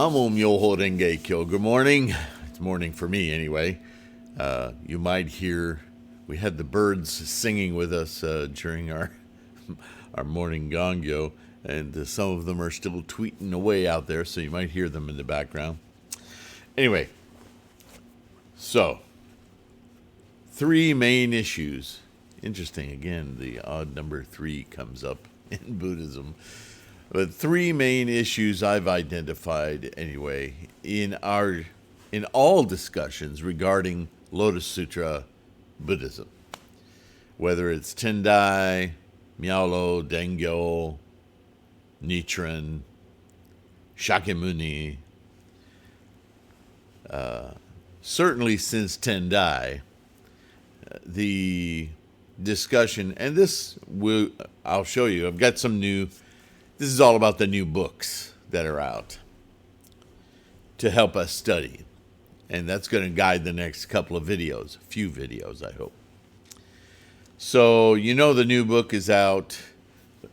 Namo Myoho Renge Kyo. Good morning. It's morning for me anyway. You might hear, we had the birds singing with us during our morning gongyo, and some of them are still tweeting away out there, so you might hear them in the background. Anyway, so, 3 main issues. Interesting, again, the odd number 3 comes up in Buddhism. But 3 main issues I've identified anyway in all discussions regarding Lotus Sutra Buddhism. Whether it's Tendai, Miaolo, Dengyo, Nichiren, Shakyamuni. Certainly since Tendai, the discussion, and I'll show you, I've got some new. This is all about the new books that are out to help us study. And that's going to guide the next couple of videos, a few videos, I hope. So, the new book is out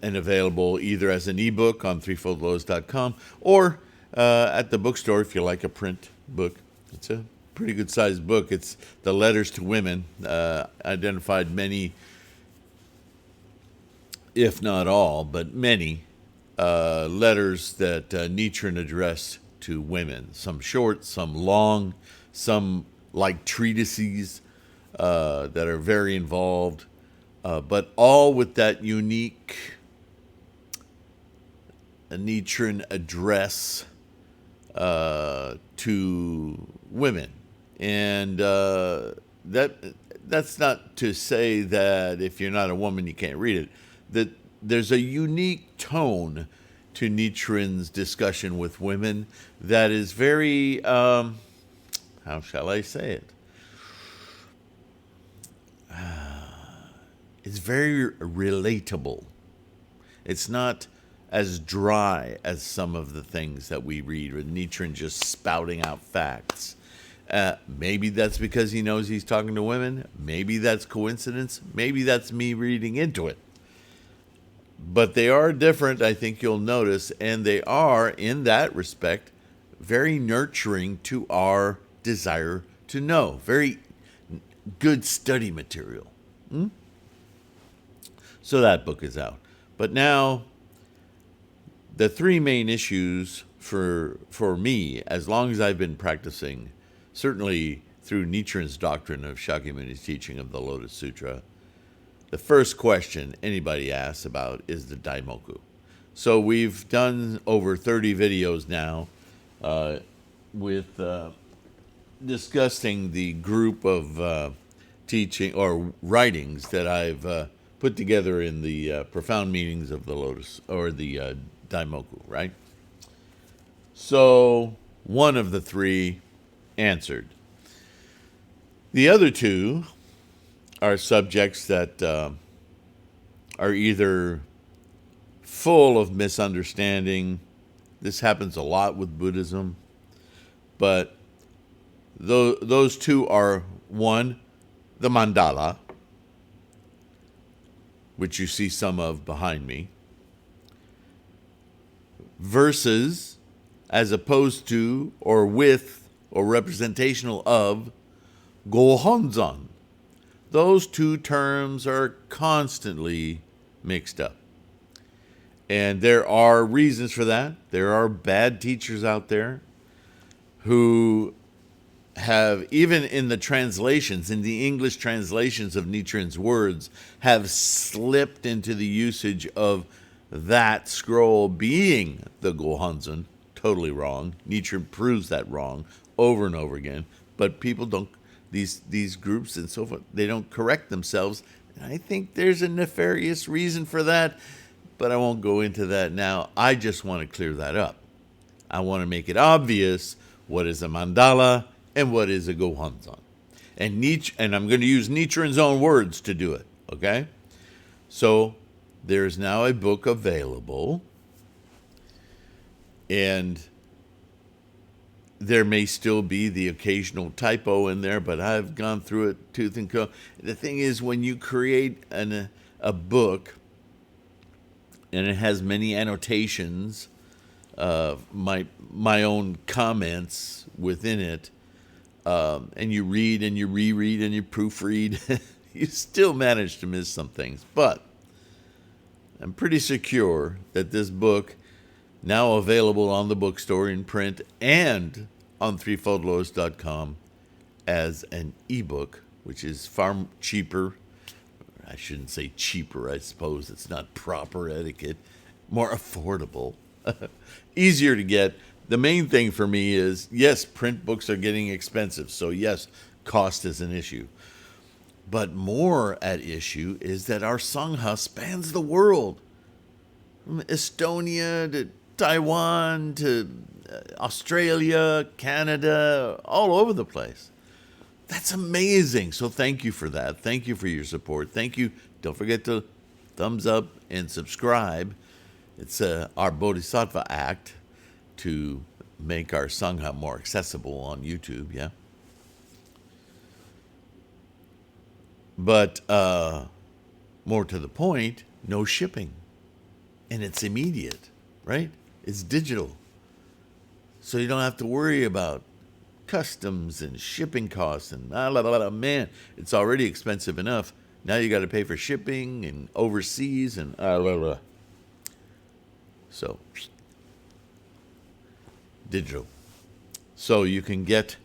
and available either as an ebook on threefoldlotus.com or at the bookstore if you like a print book. It's a pretty good sized book. It's the Letters to Women, identified many, if not all, but many letters that Nichiren addressed to women. Some short, some long, some like treatises that are very involved, but all with that unique Nichiren address to women. And that's not to say that if you're not a woman you can't read it. That there's a unique tone to Nichiren's discussion with women that is very, how shall I say it? It's very relatable. It's not as dry as some of the things that we read with Nichiren just spouting out facts. Maybe that's because he knows he's talking to women. Maybe that's coincidence. Maybe that's me reading into it. But they are different, I think you'll notice, and they are, in that respect, very nurturing to our desire to know. Very good study material. So that book is out. But now, the 3 main issues for me, as long as I've been practicing, certainly through Nichiren's doctrine of Shakyamuni's teaching of the Lotus Sutra, the first question anybody asks about is the Daimoku. So we've done over 30 videos now with discussing the group of teaching or writings that I've put together in the profound meanings of the Lotus, or the Daimoku, right? So one of the 3 answered. The other 2 are subjects that are either full of misunderstanding. This happens a lot with Buddhism. But those 2 are, 1, the Mandala, which you see some of behind me, versus, as opposed to, or with, or representational of, GoHonzon. Those 2 terms are constantly mixed up. And there are reasons for that. There are bad teachers out there who have, even in the translations, in the English translations of Nichiren's words, have slipped into the usage of that scroll being the GoHonzon. Totally wrong. Nichiren proves that wrong over and over again. But people don't, these groups and so forth, they don't correct themselves. And I think there's a nefarious reason for that, but I won't go into that now. I just want to clear that up. I want to make it obvious what is a mandala and what is a GoHonzon. And I'm going to use Nichiren's own words to do it, okay? So there's now a book available, and there may still be the occasional typo in there, but I've gone through it tooth and comb. The thing is, when you create a book and it has many annotations, my own comments within it, and you read and you reread and you proofread, you still manage to miss some things. But I'm pretty secure that this book, now available on the bookstore in print and on threefoldlotus.com as an ebook, which is far cheaper. I shouldn't say cheaper, I suppose it's not proper etiquette. More affordable, easier to get. The main thing for me is, yes, print books are getting expensive. So yes, cost is an issue. But more at issue is that our Sangha spans the world. From Estonia to Taiwan to Australia, Canada, all over the place. That's amazing. So thank you for that. Thank you for your support. Thank you. Don't forget to thumbs up and subscribe. It's our Bodhisattva act to make our Sangha more accessible on YouTube, yeah? But more to the point, no shipping. And it's immediate, right? It's digital. So you don't have to worry about customs and shipping costs and blah, blah, blah. Man, it's already expensive enough. Now you got to pay for shipping and overseas and blah, blah. So, digital. So you can get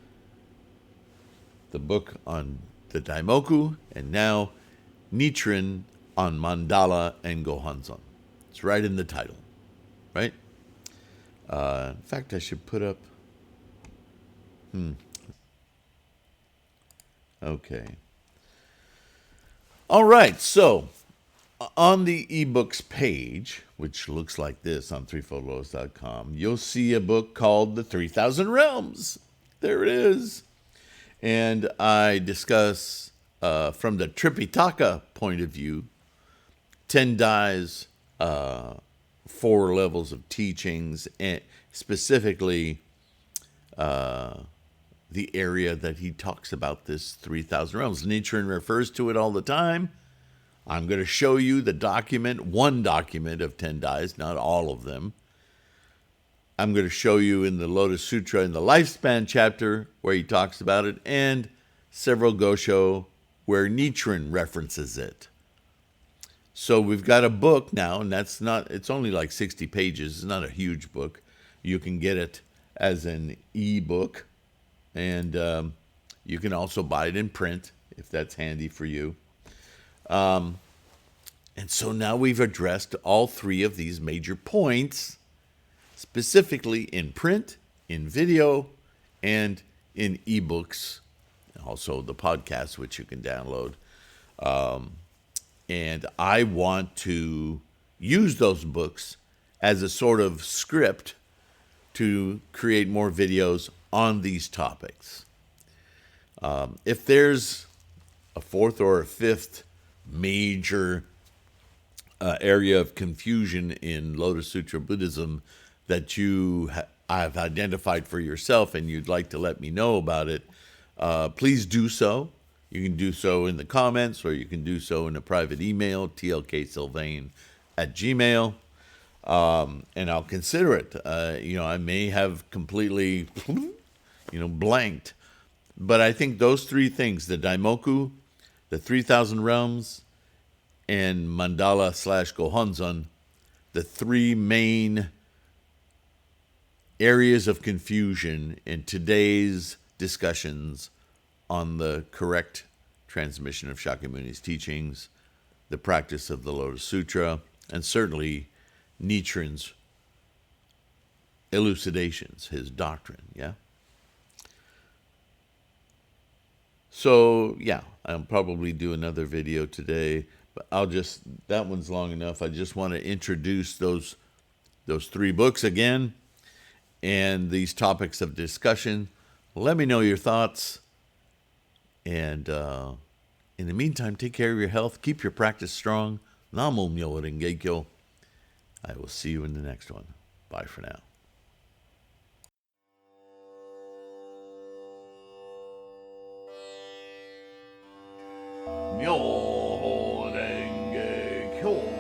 the book on the Daimoku and now Nichiren on Mandala and GoHonzon. It's right in the title, right? In fact, I should put up... Okay. All right, so on the ebooks page, which looks like this on threefoldlotus.com, you'll see a book called The 3,000 Realms. There it is. And I discuss, from the Tripitaka point of view, Tendai's 4 levels of teachings, and specifically the area that he talks about this 3,000 realms. Nichiren refers to it all the time. I'm going to show you the document, one document of Tendai's, not all of them. I'm going to show you in the Lotus Sutra in the Lifespan chapter where he talks about it, and several Gosho where Nichiren references it. So we've got a book now, and it's only like 60 pages. It's not a huge book. You can get it as an e-book, and you can also buy it in print if that's handy for you. And so now we've addressed all 3 of these major points, specifically in print, in video, and in ebooks, also the podcast, which you can download. And I want to use those books as a sort of script to create more videos on these topics. If there's a 4th or a 5th major area of confusion in Lotus Sutra Buddhism that you have identified for yourself and you'd like to let me know about it, please do so. You can do so in the comments, or you can do so in a private email, tlksylvain@gmail.com. And I'll consider it. I may have completely, blanked. But I think those 3 things, the Daimoku, the 3,000 Realms, and Mandala/GoHonzon, the 3 main areas of confusion in today's discussions on the correct transmission of Shakyamuni's teachings, the practice of the Lotus Sutra, and certainly Nichiren's elucidations, his doctrine, yeah? So, yeah, I'll probably do another video today, but that one's long enough. I just want to introduce those 3 books again and these topics of discussion. Let me know your thoughts. And in the meantime, take care of your health. Keep your practice strong. Namo Myoho Renge Kyo. I will see you in the next one. Bye for now. Myoho Renge Kyo.